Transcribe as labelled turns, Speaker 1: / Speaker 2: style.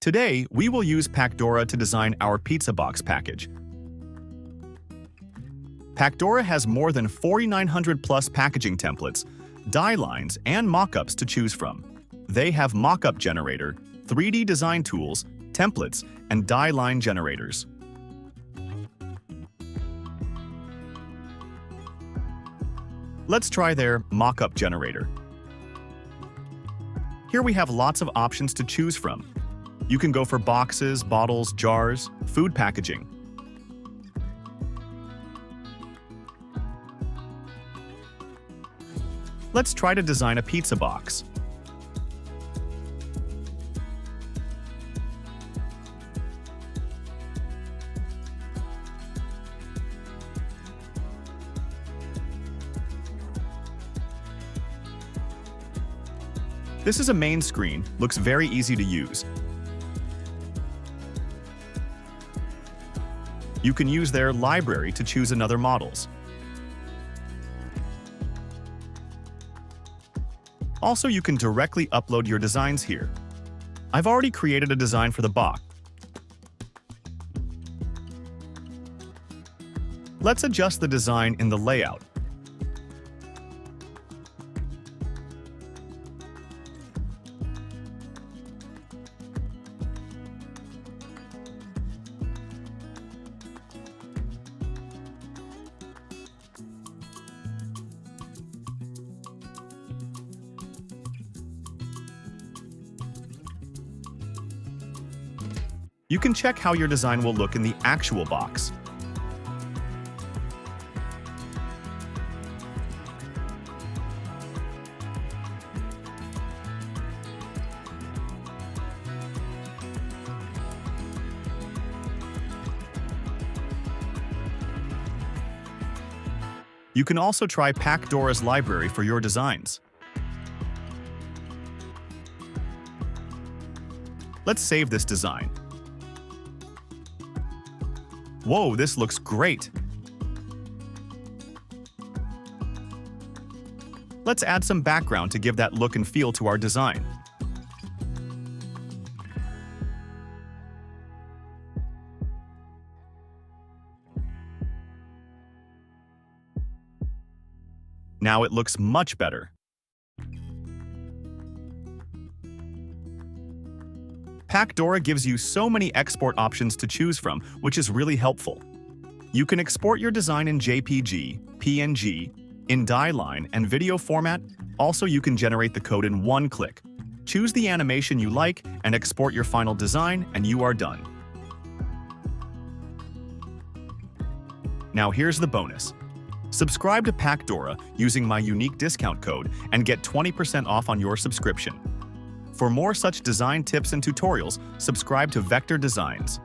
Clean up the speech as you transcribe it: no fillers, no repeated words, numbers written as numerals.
Speaker 1: Today, we will use Pacdora to design our pizza box package. Pacdora has more than 4,900 plus packaging templates, die lines, and mockups to choose from. They have mockup generator, 3D design tools, templates, and die line generators. Let's try their mockup generator. Here we have lots of options to choose from. You can go for boxes, bottles, jars, food packaging. Let's try to design a pizza box. This is a main screen, looks very easy to use. You can use their library to choose another models. Also, you can directly upload your designs here. I've already created a design for the box. Let's adjust the design in the layout. You can check how your design will look in the actual box. You can also try Pacdora's library for your designs. Let's save this design. Whoa, this looks great! Let's add some background to give that look and feel to our design. Now it looks much better. Pacdora gives you so many export options to choose from, which is really helpful. You can export your design in JPG, PNG, in die line, and video format. Also, you can generate the code in one click. Choose the animation you like and export your final design, and you are done. Now here's the bonus. Subscribe to Pacdora using my unique discount code and get 20% off on your subscription. For more such design tips and tutorials, subscribe to Vector Designs.